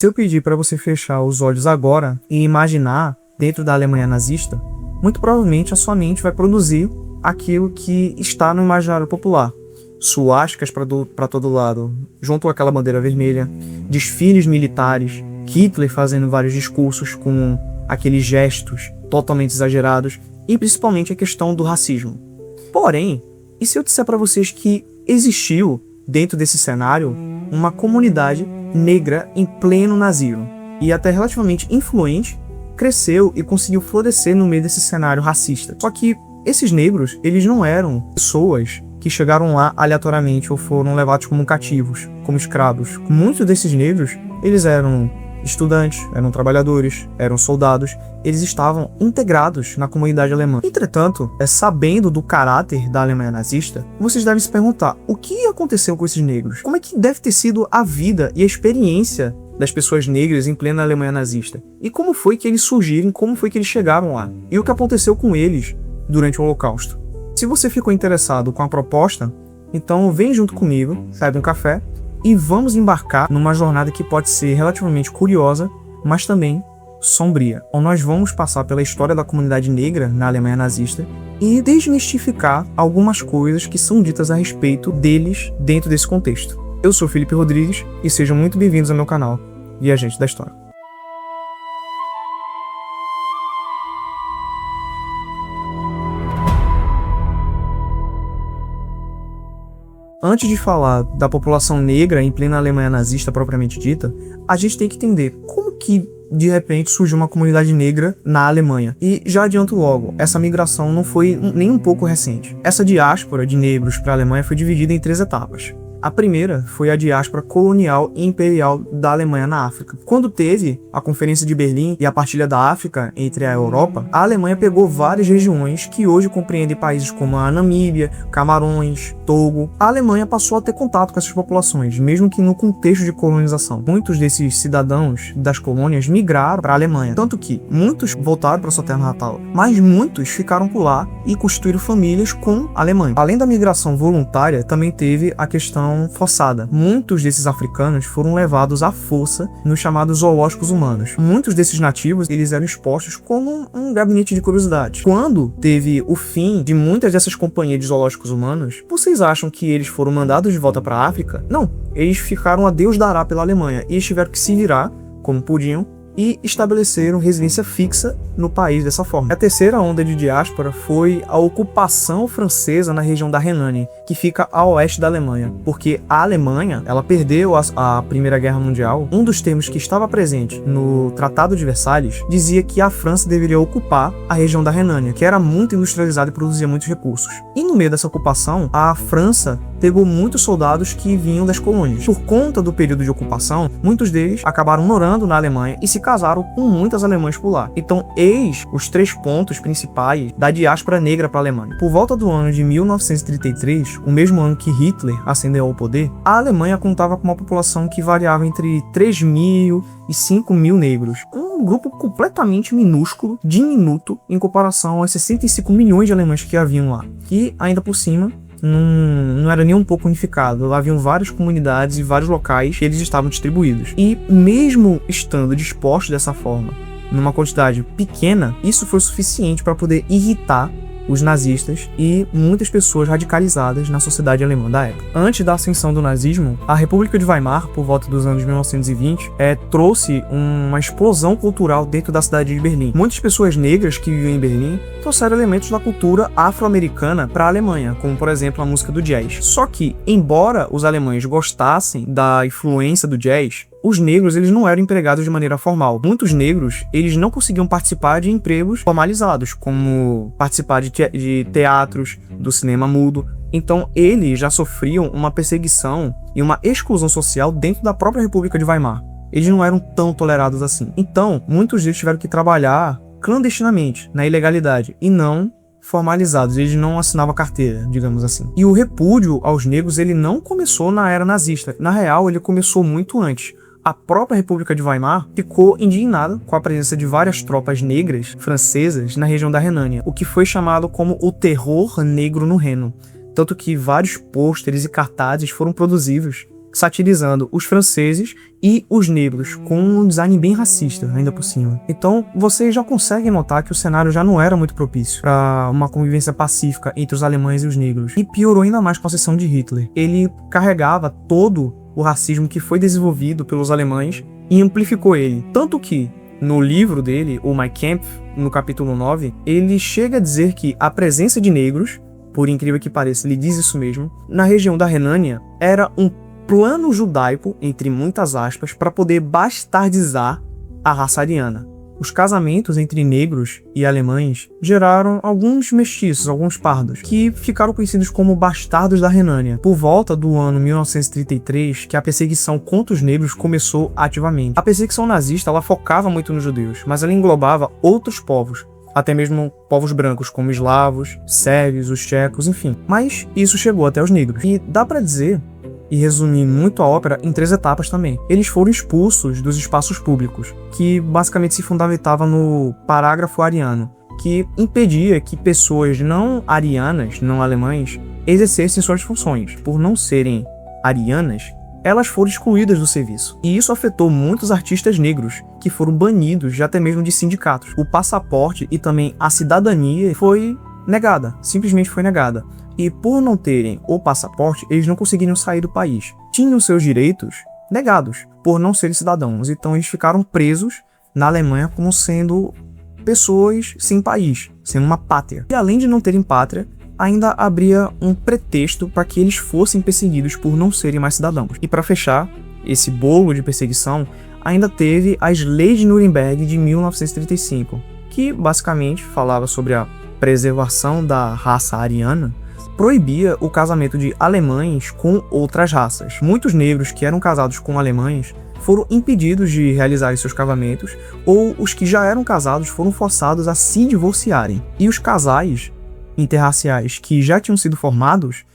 Se eu pedir para você fechar os olhos agora e imaginar dentro da Alemanha nazista, muito provavelmente a sua mente vai produzir aquilo que está no imaginário popular. Suásticas para todo lado, junto com aquela bandeira vermelha, desfiles militares, Hitler fazendo vários discursos com aqueles gestos totalmente exagerados e principalmente a questão do racismo. Porém, e se eu disser para vocês que existiu dentro desse cenário uma comunidade negra em pleno nazismo e até relativamente influente, cresceu e conseguiu florescer no meio desse cenário racista. Só que esses negros, eles não eram pessoas que chegaram lá aleatoriamente ou foram levados como cativos, como escravos. Muitos desses negros, eles eram estudantes, eram trabalhadores, eram soldados, eles estavam integrados na comunidade alemã. Entretanto, sabendo do caráter da Alemanha nazista, vocês devem se perguntar, o que aconteceu com esses negros? Como é que deve ter sido a vida e a experiência das pessoas negras em plena Alemanha nazista? E como foi que eles surgiram, como foi que eles chegaram lá? E o que aconteceu com eles durante o Holocausto? Se você ficou interessado com a proposta, então vem junto comigo, sai de um café, e vamos embarcar numa jornada que pode ser relativamente curiosa, mas também sombria, onde nós vamos passar pela história da comunidade negra na Alemanha nazista e desmistificar algumas coisas que são ditas a respeito deles dentro desse contexto. Eu sou Felipe Rodrigues e sejam muito bem-vindos ao meu canal Viajante da História. Antes de falar da população negra em plena Alemanha nazista propriamente dita, a gente tem que entender como que de repente surgiu uma comunidade negra na Alemanha. E já adianto logo, essa migração não foi nem um pouco recente. Essa diáspora de negros para a Alemanha foi dividida em 3 etapas. A primeira foi a diáspora colonial e imperial da Alemanha na África. Quando teve a Conferência de Berlim e a partilha da África entre a Europa, a Alemanha pegou várias regiões que hoje compreendem países como a Namíbia, Camarões, Togo. A Alemanha passou a ter contato com essas populações, mesmo que no contexto de colonização. Muitos desses cidadãos das colônias migraram para a Alemanha, tanto que muitos voltaram para sua terra natal, mas muitos ficaram por lá e constituíram famílias com a Alemanha. Além da migração voluntária, também teve a questão forçada. Muitos desses africanos foram levados à força nos chamados zoológicos humanos. Muitos desses nativos, eles eram expostos como um gabinete de curiosidade. Quando teve o fim de muitas dessas companhias de zoológicos humanos, vocês acham que eles foram mandados de volta para a África? Não. Eles ficaram a Deus dará pela Alemanha e eles tiveram que se virar como podiam e estabeleceram residência fixa no país dessa forma. A terceira onda de diáspora foi a ocupação francesa na região da Renânia, que fica a oeste da Alemanha, porque a Alemanha, ela perdeu a Primeira Guerra Mundial. Um dos termos que estava presente no Tratado de Versalhes dizia que a França deveria ocupar a região da Renânia, que era muito industrializada e produzia muitos recursos. E no meio dessa ocupação, a França pegou muitos soldados que vinham das colônias. Por conta do período de ocupação, muitos deles acabaram morando na Alemanha e se casaram com muitas alemãs por lá. Então, eis os 3 pontos principais da diáspora negra para a Alemanha. Por volta do ano de 1933, o mesmo ano que Hitler ascendeu ao poder, a Alemanha contava com uma população que variava entre 3.000 e 5.000 negros. Um grupo completamente minúsculo, diminuto, em comparação aos 65 milhões de alemães que haviam lá. E, ainda por cima, não era nem um pouco unificado. Lá haviam várias comunidades e vários locais que eles estavam distribuídos. E mesmo estando dispostos dessa forma, numa quantidade pequena, isso foi suficiente para poder irritar os nazistas e muitas pessoas radicalizadas na sociedade alemã da época. Antes da ascensão do nazismo, a República de Weimar, por volta dos anos 1920, trouxe uma explosão cultural dentro da cidade de Berlim. Muitas pessoas negras que viviam em Berlim trouxeram elementos da cultura afro-americana para a Alemanha, como por exemplo a música do jazz. Só que, embora os alemães gostassem da influência do jazz, os negros, eles não eram empregados de maneira formal. Muitos negros, eles não conseguiam participar de empregos formalizados, como participar de teatros, do cinema mudo. Então, eles já sofriam uma perseguição e uma exclusão social dentro da própria República de Weimar. Eles não eram tão tolerados assim. Então, muitos deles tiveram que trabalhar clandestinamente, na ilegalidade, e não formalizados, eles não assinavam carteira, digamos assim. E o repúdio aos negros, ele não começou na era nazista. Na real, ele começou muito antes. A própria República de Weimar ficou indignada com a presença de várias tropas negras francesas na região da Renânia, o que foi chamado como o terror negro no Reno. Tanto que vários pôsteres e cartazes foram produzidos satirizando os franceses e os negros, com um design bem racista, ainda por cima. Então, vocês já conseguem notar que o cenário já não era muito propício para uma convivência pacífica entre os alemães e os negros. E piorou ainda mais com a ascensão de Hitler. Ele carregava todo o racismo que foi desenvolvido pelos alemães e amplificou ele. Tanto que, no livro dele, o Mein Kampf, no capítulo 9, ele chega a dizer que a presença de negros, por incrível que pareça, ele diz isso mesmo, na região da Renânia, era um plano judaico, entre muitas aspas, para poder bastardizar a raça ariana. Os casamentos entre negros e alemães geraram alguns mestiços, alguns pardos, que ficaram conhecidos como bastardos da Renânia. Por volta do ano 1933, que a perseguição contra os negros começou ativamente. A perseguição nazista ela focava muito nos judeus, mas ela englobava outros povos, até mesmo povos brancos como eslavos, sérvios, os tchecos, enfim. Mas isso chegou até os negros. E dá pra dizer e resumir muito a ópera em 3 etapas também. Eles foram expulsos dos espaços públicos, que basicamente se fundamentava no parágrafo ariano, que impedia que pessoas não arianas, não alemães, exercessem suas funções. Por não serem arianas, elas foram excluídas do serviço. E isso afetou muitos artistas negros, que foram banidos já até mesmo de sindicatos. O passaporte e também a cidadania foi negada, simplesmente foi negada. E por não terem o passaporte, eles não conseguiram sair do país. Tinham seus direitos negados por não serem cidadãos, então eles ficaram presos na Alemanha como sendo pessoas sem país, sendo uma pátria. E além de não terem pátria, ainda abria um pretexto para que eles fossem perseguidos por não serem mais cidadãos. E para fechar esse bolo de perseguição, ainda teve as Leis de Nuremberg de 1935, que basicamente falava sobre a preservação da raça ariana, proibia o casamento de alemães com outras raças. Muitos negros que eram casados com alemães foram impedidos de realizarem seus casamentos, ou os que já eram casados foram forçados a se divorciarem. E os casais interraciais que já tinham sido formados,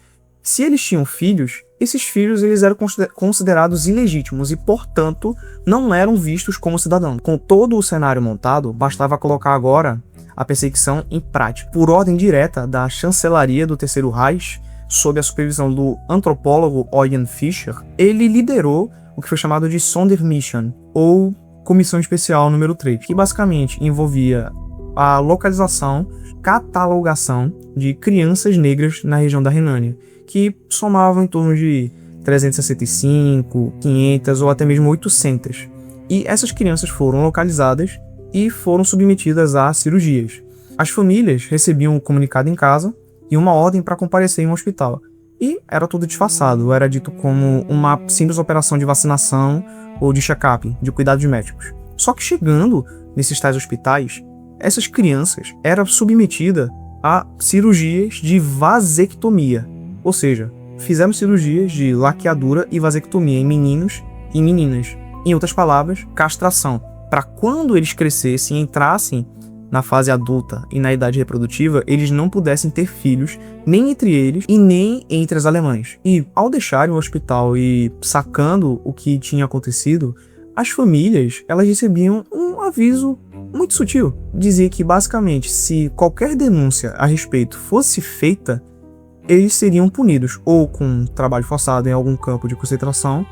se eles tinham filhos, esses filhos eles eram considerados ilegítimos e, portanto, não eram vistos como cidadãos. Com todo o cenário montado, bastava colocar agora a perseguição em prática. Por ordem direta da chancelaria do Terceiro Reich, sob a supervisão do antropólogo Eugen Fischer, ele liderou o que foi chamado de Sondermission, ou Comissão Especial número 3, que basicamente envolvia a localização, catalogação de crianças negras na região da Renânia, que somavam em torno de 365, 500 ou até mesmo 800. E essas crianças foram localizadas e foram submetidas a cirurgias. As famílias recebiam um comunicado em casa e uma ordem para comparecer em um hospital. E era tudo disfarçado, era dito como uma simples operação de vacinação ou de check-up, de cuidados médicos. Só que chegando nesses tais hospitais, essas crianças eram submetidas a cirurgias de vasectomia. Ou seja, fizeram cirurgias de laqueadura e vasectomia em meninos e meninas. Em outras palavras, castração. Para quando eles crescessem e entrassem na fase adulta e na idade reprodutiva, eles não pudessem ter filhos, nem entre eles e nem entre as alemãs. E ao deixarem o hospital e sacando o que tinha acontecido, as famílias elas recebiam um aviso muito sutil. Dizia que basicamente, se qualquer denúncia a respeito fosse feita, eles seriam punidos ou com trabalho forçado em algum campo de concentração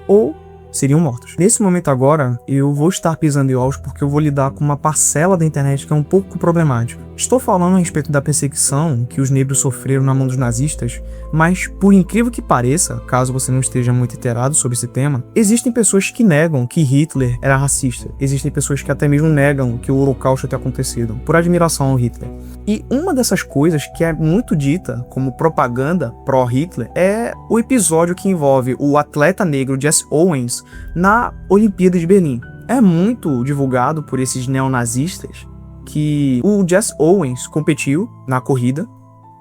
ou seriam mortos. Nesse momento agora, eu vou estar pisando em ovos porque eu vou lidar com uma parcela da internet que é um pouco problemática. Estou falando a respeito da perseguição que os negros sofreram na mão dos nazistas, mas por incrível que pareça, caso você não esteja muito inteirado sobre esse tema, existem pessoas que negam que Hitler era racista. Existem pessoas que até mesmo negam que o Holocausto tenha acontecido, por admiração ao Hitler. E uma dessas coisas que é muito dita como propaganda pró-Hitler é o episódio que envolve o atleta negro Jesse Owens na Olimpíada de Berlim. É muito divulgado por esses neonazistas que o Jesse Owens competiu na corrida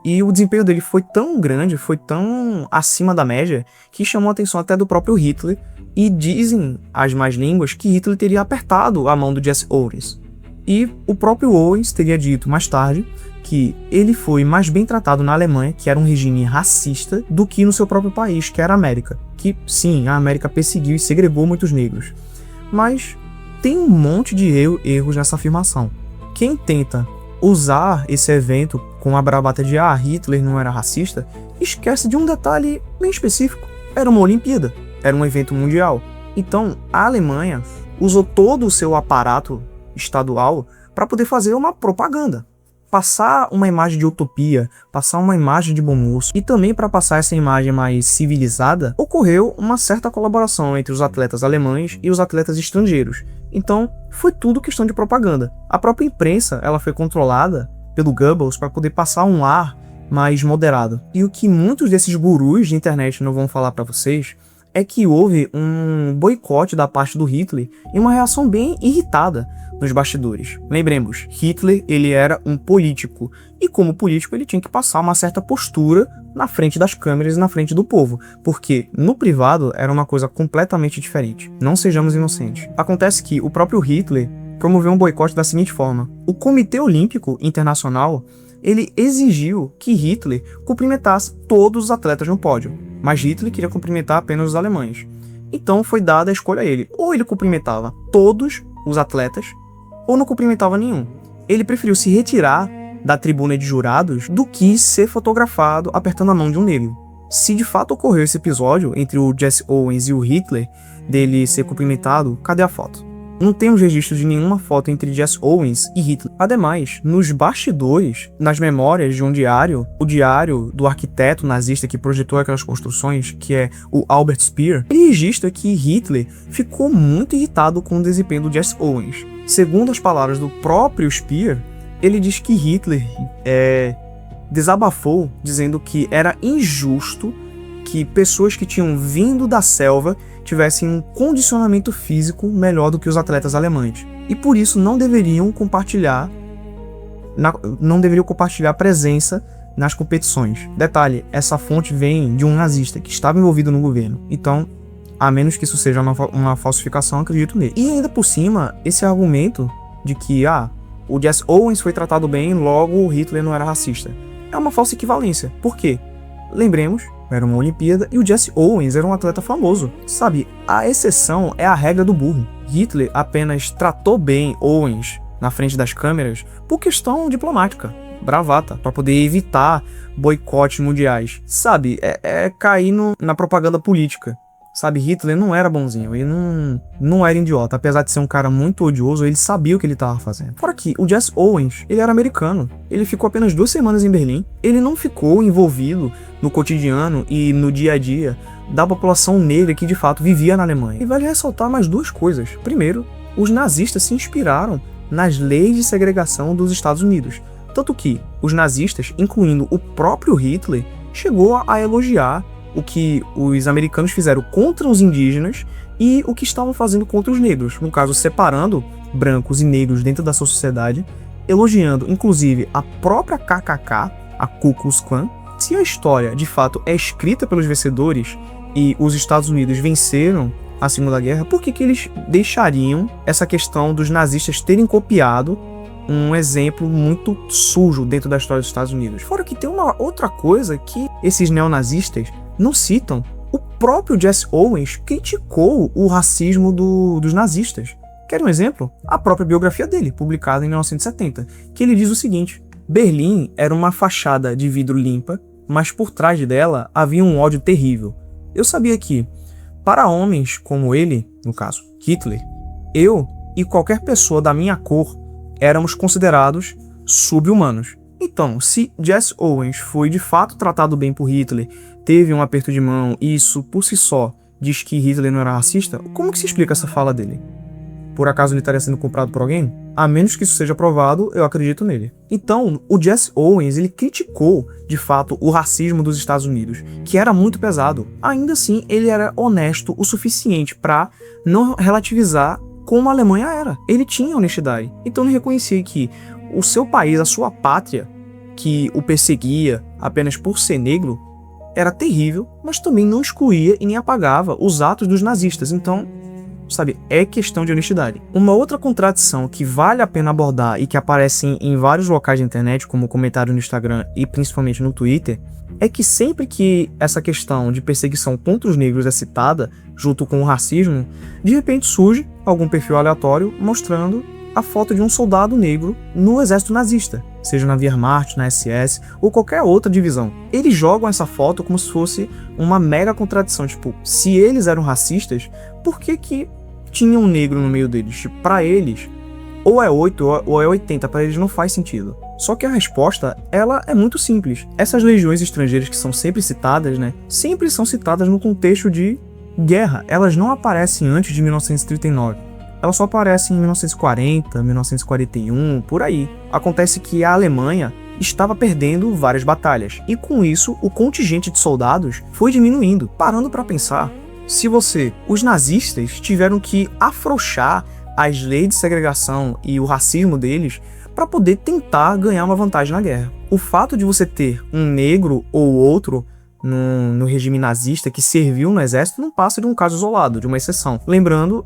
e o desempenho dele foi tão grande, foi tão acima da média, que chamou a atenção até do próprio Hitler, e dizem as más línguas que Hitler teria apertado a mão do Jesse Owens. E o próprio Owens teria dito mais tarde que ele foi mais bem tratado na Alemanha, que era um regime racista, do que no seu próprio país, que era a América. Que, sim, a América perseguiu e segregou muitos negros. Mas tem um monte de erros nessa afirmação. Quem tenta usar esse evento com a bravata de Hitler não era racista, esquece de um detalhe bem específico. Era uma Olimpíada. era um evento mundial. Então, a Alemanha usou todo o seu aparato estadual para poder fazer uma propaganda. Passar uma imagem de utopia, passar uma imagem de bom moço, e também para passar essa imagem mais civilizada, ocorreu uma certa colaboração entre os atletas alemães e os atletas estrangeiros. Então, foi tudo questão de propaganda. A própria imprensa, ela foi controlada pelo Goebbels para poder passar um ar mais moderado. E o que muitos desses gurus de internet não vão falar para vocês é que houve um boicote da parte do Hitler e uma reação bem irritada nos bastidores. Lembremos, Hitler, ele era um político, e como político ele tinha que passar uma certa postura na frente das câmeras e na frente do povo, porque no privado era uma coisa completamente diferente. Não sejamos inocentes. Acontece que o próprio Hitler promoveu um boicote da seguinte forma: o Comitê Olímpico Internacional, ele exigiu que Hitler cumprimentasse todos os atletas no pódio, mas Hitler queria cumprimentar apenas os alemães. Então foi dada a escolha a ele: ou ele cumprimentava todos os atletas, ou não cumprimentava nenhum. Ele preferiu se retirar da tribuna de jurados do que ser fotografado apertando a mão de um negro. Se de fato ocorreu esse episódio entre o Jesse Owens e o Hitler, dele ser cumprimentado, cadê a foto? Não temos registro de nenhuma foto entre Jesse Owens e Hitler. Ademais, nos bastidores, nas memórias de um diário, o diário do arquiteto nazista que projetou aquelas construções, que é o Albert Speer, ele registra que Hitler ficou muito irritado com o desempenho do Jesse Owens. Segundo as palavras do próprio Speer, ele diz que Hitler desabafou, dizendo que era injusto que pessoas que tinham vindo da selva tivessem um condicionamento físico melhor do que os atletas alemães. E por isso não deveriam compartilhar presença nas competições. Detalhe, essa fonte vem de um nazista que estava envolvido no governo. Então, a menos que isso seja uma falsificação, acredito nele. E ainda por cima, esse argumento de que o Jesse Owens foi tratado bem, logo o Hitler não era racista, é uma falsa equivalência. Por quê? Lembremos, era uma Olimpíada e o Jesse Owens era um atleta famoso. Sabe, a exceção é a regra do burro. Hitler apenas tratou bem Owens na frente das câmeras por questão diplomática, bravata, para poder evitar boicotes mundiais. Sabe, é cair na propaganda política. Sabe, Hitler não era bonzinho, ele não era idiota. Apesar de ser um cara muito odioso, ele sabia o que ele estava fazendo. Fora que o Jesse Owens, ele era americano. Ele ficou apenas 2 semanas em Berlim. Ele não ficou envolvido no cotidiano e no dia a dia da população negra que de fato vivia na Alemanha. E vale ressaltar mais 2 coisas. Primeiro, os nazistas se inspiraram nas leis de segregação dos Estados Unidos. Tanto que os nazistas, incluindo o próprio Hitler, chegou a elogiar o que os americanos fizeram contra os indígenas e o que estavam fazendo contra os negros, no caso separando brancos e negros dentro da sua sociedade, elogiando inclusive a própria KKK, a Ku Klux Klan. Se a história de fato é escrita pelos vencedores e os Estados Unidos venceram a Segunda Guerra, por que eles deixariam essa questão dos nazistas terem copiado um exemplo muito sujo dentro da história dos Estados Unidos? Fora que tem uma outra coisa que esses neonazistas não citam. O próprio Jesse Owens criticou o racismo dos nazistas. Quer um exemplo? A própria biografia dele, publicada em 1970, que ele diz o seguinte: Berlim era uma fachada de vidro limpa, mas por trás dela havia um ódio terrível. Eu sabia que, para homens como ele, no caso Hitler, eu e qualquer pessoa da minha cor éramos considerados sub-humanos. Então, se Jesse Owens foi de fato tratado bem por Hitler, teve um aperto de mão e isso por si só diz que Hitler não era racista, como que se explica essa fala dele? Por acaso ele estaria sendo comprado por alguém? A menos que isso seja provado, eu acredito nele. Então, o Jesse Owens, ele criticou, de fato, o racismo dos Estados Unidos, que era muito pesado. Ainda assim, ele era honesto o suficiente para não relativizar como a Alemanha era. Ele tinha honestidade. Então ele reconhecia que o seu país, a sua pátria, que o perseguia apenas por ser negro, era terrível, mas também não excluía e nem apagava os atos dos nazistas. Então, sabe, é questão de honestidade. Uma outra contradição que vale a pena abordar e que aparece em vários locais da internet, como comentário no Instagram e principalmente no Twitter, é que sempre que essa questão de perseguição contra os negros é citada, junto com o racismo, de repente surge algum perfil aleatório mostrando a foto de um soldado negro no exército nazista, seja na Wehrmacht, na SS ou qualquer outra divisão. Eles jogam essa foto como se fosse uma mega contradição, tipo, se eles eram racistas, por que tinha um negro no meio deles? Tipo, pra eles, ou é 8 ou é 80, pra eles não faz sentido. Só que a resposta, ela é muito simples. Essas legiões estrangeiras que são sempre citadas, né, sempre são citadas no contexto de guerra. Elas não aparecem antes de 1939. Elas só aparecem em 1940, 1941, por aí. Acontece que a Alemanha estava perdendo várias batalhas, e com isso o contingente de soldados foi diminuindo. Parando para pensar, os nazistas tiveram que afrouxar as leis de segregação e o racismo deles para poder tentar ganhar uma vantagem na guerra. O fato de você ter um negro ou outro no regime nazista que serviu no exército não passa de um caso isolado, de uma exceção. Lembrando,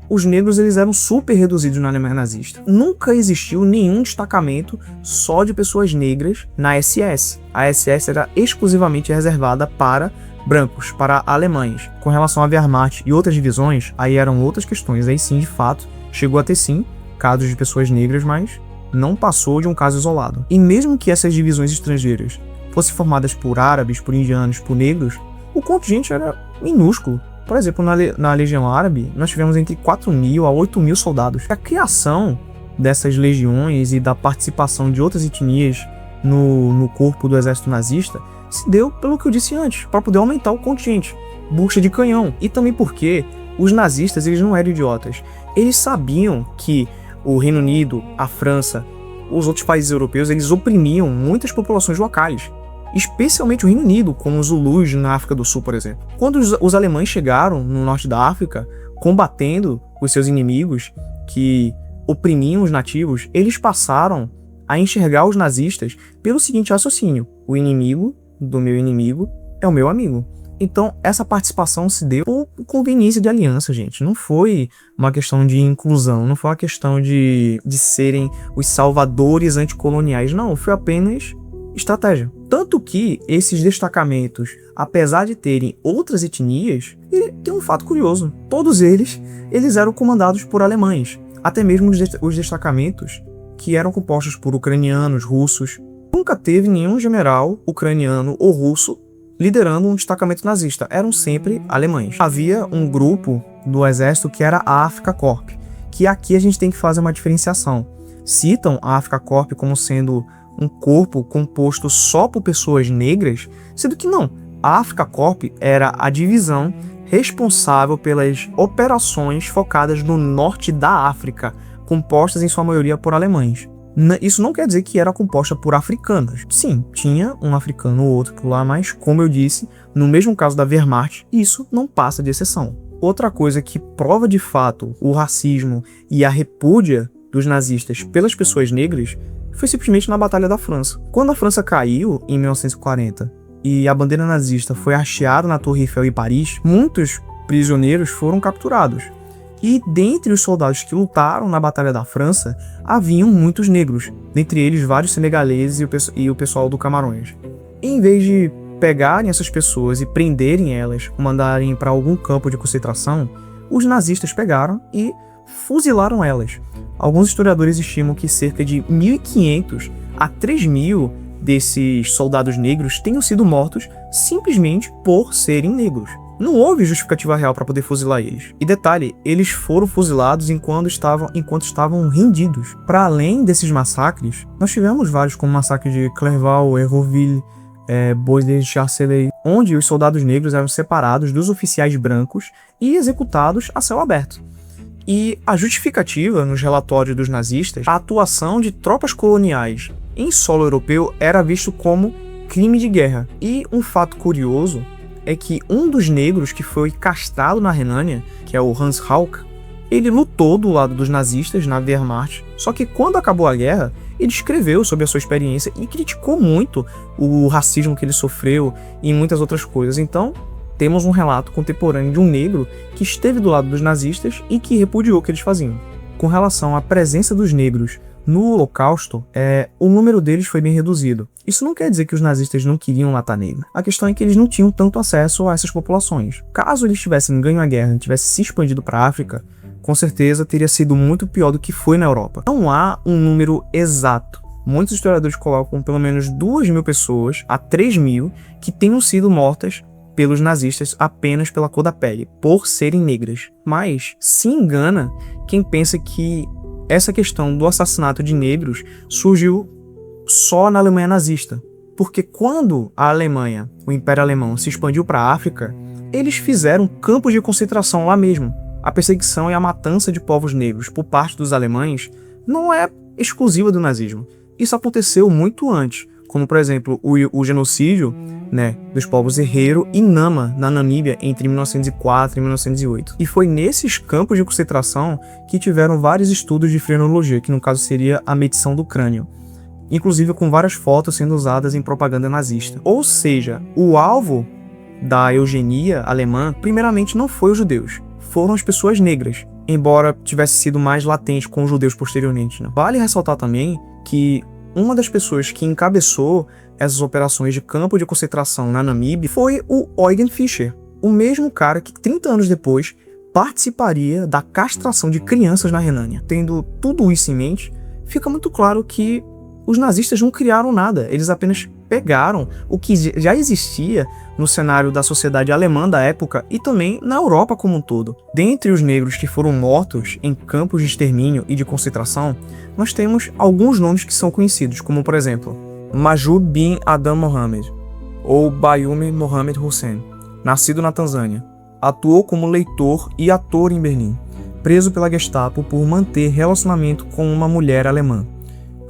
os negros eles eram super reduzidos na Alemanha nazista. Nunca existiu nenhum destacamento só de pessoas negras na SS. A SS era exclusivamente reservada para brancos, para alemães. Com relação à Wehrmacht e outras divisões, aí eram outras questões. Aí sim, de fato, chegou a ter sim casos de pessoas negras, mas não passou de um caso isolado. E mesmo que essas divisões estrangeiras fossem formadas por árabes, por indianos, por negros, o contingente era minúsculo. Por exemplo, na Legião Árabe, nós tivemos entre 4.000 a 8.000 soldados. A criação dessas legiões e da participação de outras etnias no corpo do exército nazista se deu pelo que eu disse antes, para poder aumentar o contingente, bucha de canhão. E também porque os nazistas eles não eram idiotas. Eles sabiam que o Reino Unido, a França, os outros países europeus, eles oprimiam muitas populações locais, especialmente o Reino Unido, como os Zulus na África do Sul, por exemplo. Quando os alemães chegaram no norte da África, combatendo os seus inimigos que oprimiam os nativos, eles passaram a enxergar os nazistas pelo seguinte raciocínio: o inimigo do meu inimigo é o meu amigo. Então, essa participação se deu por conveniência de aliança, gente. Não foi uma questão de inclusão, não foi uma questão de serem os salvadores anticoloniais, não. Foi apenas estratégia. Tanto que esses destacamentos, apesar de terem outras etnias, tem um fato curioso. Todos eles eram comandados por alemães. Até mesmo os destacamentos que eram compostos por ucranianos, russos. Nunca teve nenhum general ucraniano ou russo liderando um destacamento nazista. Eram sempre alemães. Havia um grupo do exército que era a Afrika Korps, que aqui a gente tem que fazer uma diferenciação. Citam a Afrika Korps como sendo um corpo composto só por pessoas negras, sendo que não. A Afrika Korps era a divisão responsável pelas operações focadas no norte da África, compostas em sua maioria por alemães. Isso não quer dizer que era composta por africanos. Sim, tinha um africano ou outro por lá, mas, como eu disse, no mesmo caso da Wehrmacht, isso não passa de exceção. Outra coisa que prova de fato o racismo e a repúdia dos nazistas pelas pessoas negras foi simplesmente na Batalha da França. Quando a França caiu, em 1940, e a bandeira nazista foi hasteada na Torre Eiffel em Paris, muitos prisioneiros foram capturados. E dentre os soldados que lutaram na Batalha da França, haviam muitos negros, dentre eles vários senegaleses e o pessoal do Camarões. E em vez de pegarem essas pessoas e prenderem elas, mandarem para algum campo de concentração, os nazistas pegaram e fuzilaram elas. Alguns historiadores estimam que cerca de 1.500 a 3.000 desses soldados negros tenham sido mortos simplesmente por serem negros. Não houve justificativa real para poder fuzilar eles. E detalhe, eles foram fuzilados enquanto estavam rendidos. Para além desses massacres, nós tivemos vários, como o massacre de Clerval, Erroville, Bois-de-Charcelay, onde os soldados negros eram separados dos oficiais brancos e executados a céu aberto. E a justificativa nos relatórios dos nazistas, a atuação de tropas coloniais em solo europeu era visto como crime de guerra. E um fato curioso é que um dos negros que foi castrado na Renânia, que é o Hans Hauck, ele lutou do lado dos nazistas na Wehrmacht, só que quando acabou a guerra, ele escreveu sobre a sua experiência e criticou muito o racismo que ele sofreu e muitas outras coisas. Então, temos um relato contemporâneo de um negro que esteve do lado dos nazistas e que repudiou o que eles faziam. Com relação à presença dos negros no Holocausto, o número deles foi bem reduzido. Isso não quer dizer que os nazistas não queriam matar negros. A questão é que eles não tinham tanto acesso a essas populações. Caso eles tivessem ganho a guerra e tivessem se expandido para a África, com certeza teria sido muito pior do que foi na Europa. Não há um número exato. Muitos historiadores colocam pelo menos 2.000 pessoas a 3.000 que tenham sido mortas pelos nazistas apenas pela cor da pele, por serem negras. Mas se engana quem pensa que essa questão do assassinato de negros surgiu só na Alemanha nazista. Porque quando a Alemanha, o Império Alemão, se expandiu para a África, eles fizeram campos de concentração lá mesmo. A perseguição e a matança de povos negros por parte dos alemães não é exclusiva do nazismo. Isso aconteceu muito antes, como por exemplo o genocídio, dos povos Herero e Nama na Namíbia entre 1904 e 1908. E foi nesses campos de concentração que tiveram vários estudos de frenologia, que no caso seria a medição do crânio, inclusive com várias fotos sendo usadas em propaganda nazista. Ou seja, o alvo da eugenia alemã primeiramente não foi os judeus, foram as pessoas negras, embora tivesse sido mais latente com os judeus posteriormente. Vale ressaltar também que uma das pessoas que encabeçou essas operações de campo de concentração na Namíbia foi o Eugen Fischer, o mesmo cara que 30 anos depois participaria da castração de crianças na Renânia. Tendo tudo isso em mente, fica muito claro que os nazistas não criaram nada, eles apenas pegaram o que já existia no cenário da sociedade alemã da época e também na Europa como um todo. Dentre os negros que foram mortos em campos de extermínio e de concentração, nós temos alguns nomes que são conhecidos, como por exemplo, Mahjoub bin Adam Mohammed, ou Bayoumi Mohammed Hussein, nascido na Tanzânia. Atuou como leitor e ator em Berlim, preso pela Gestapo por manter relacionamento com uma mulher alemã.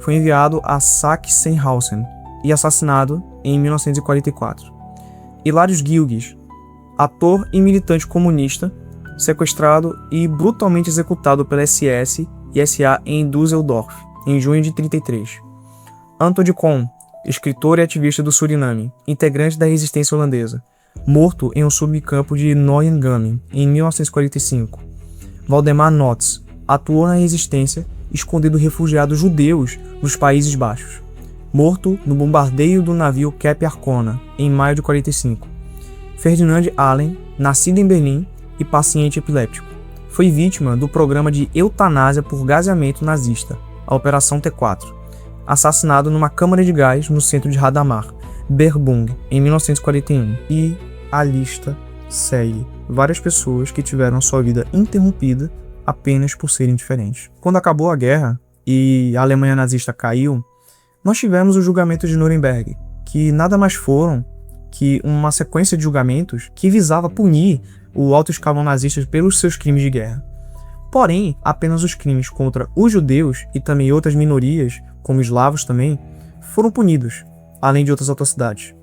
Foi enviado a Sachsenhausen e assassinado em 1944. Hilarius Gilges, ator e militante comunista, sequestrado e brutalmente executado pela SS e SA em Düsseldorf, em junho de 1933. Anton de Kom, escritor e ativista do Suriname, integrante da resistência holandesa, morto em um subcampo de Neuengamme, em 1945. Valdemar Notz, atuou na resistência, escondendo refugiados judeus nos Países Baixos, morto no bombardeio do navio Cap Arcona, em maio de 1945. Ferdinand Allen, nascido em Berlim e paciente epiléptico, foi vítima do programa de eutanásia por gaseamento nazista, a Operação T4, assassinado numa câmara de gás no centro de Hadamar, Berbung, em 1941. E a lista segue. Várias pessoas que tiveram sua vida interrompida apenas por serem diferentes. Quando acabou a guerra e a Alemanha nazista caiu, nós tivemos o julgamento de Nuremberg, que nada mais foram que uma sequência de julgamentos que visava punir o alto escalão nazista pelos seus crimes de guerra. Porém, apenas os crimes contra os judeus e também outras minorias, como eslavos também, foram punidos, além de outras atrocidades.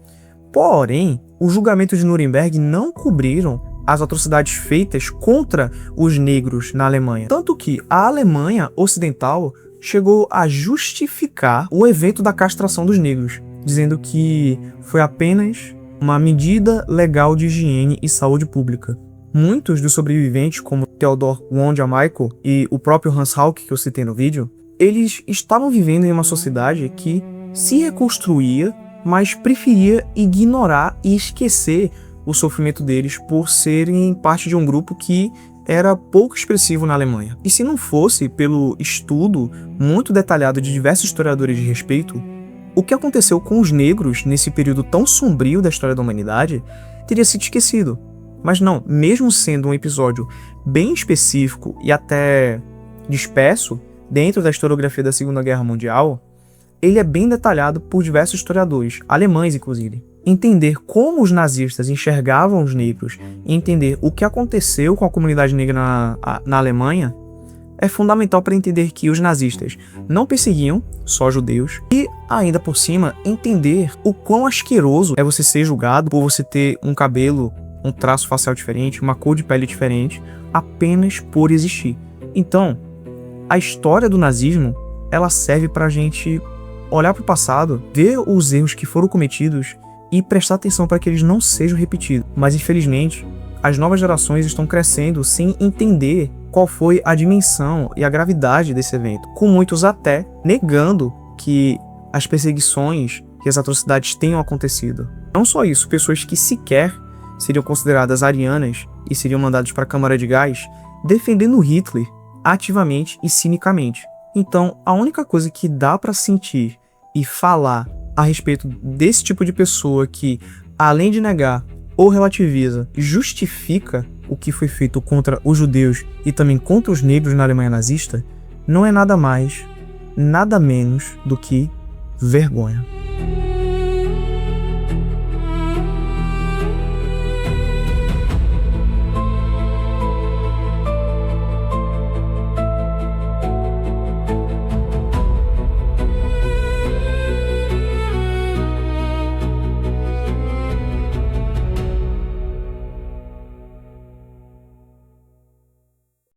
Porém, os julgamentos de Nuremberg não cobriram as atrocidades feitas contra os negros na Alemanha. Tanto que a Alemanha Ocidental chegou a justificar o evento da castração dos negros, dizendo que foi apenas uma medida legal de higiene e saúde pública. Muitos dos sobreviventes, como Theodor Wonja-Michael e o próprio Hans Hauck, que eu citei no vídeo, eles estavam vivendo em uma sociedade que se reconstruía, mas preferia ignorar e esquecer o sofrimento deles por serem parte de um grupo que era pouco expressivo na Alemanha. E se não fosse pelo estudo muito detalhado de diversos historiadores de respeito, o que aconteceu com os negros nesse período tão sombrio da história da humanidade teria sido esquecido. Mas não, mesmo sendo um episódio bem específico e até disperso dentro da historiografia da Segunda Guerra Mundial, ele é bem detalhado por diversos historiadores, alemães inclusive. Entender como os nazistas enxergavam os negros e entender o que aconteceu com a comunidade negra na Alemanha é fundamental para entender que os nazistas não perseguiam só judeus e, ainda por cima, entender o quão asqueroso é você ser julgado por você ter um cabelo, um traço facial diferente, uma cor de pele diferente, apenas por existir. Então, a história do nazismo, ela serve para a gente olhar para o passado, ver os erros que foram cometidos e prestar atenção para que eles não sejam repetidos. Mas, infelizmente, as novas gerações estão crescendo sem entender qual foi a dimensão e a gravidade desse evento, com muitos até negando que as perseguições e as atrocidades tenham acontecido. Não só isso, pessoas que sequer seriam consideradas arianas e seriam mandadas para a câmara de gás defendendo Hitler ativamente e cinicamente. Então, a única coisa que dá para sentir e falar a respeito desse tipo de pessoa que, além de negar ou relativiza, justifica o que foi feito contra os judeus e também contra os negros na Alemanha nazista, não é nada mais, nada menos do que vergonha.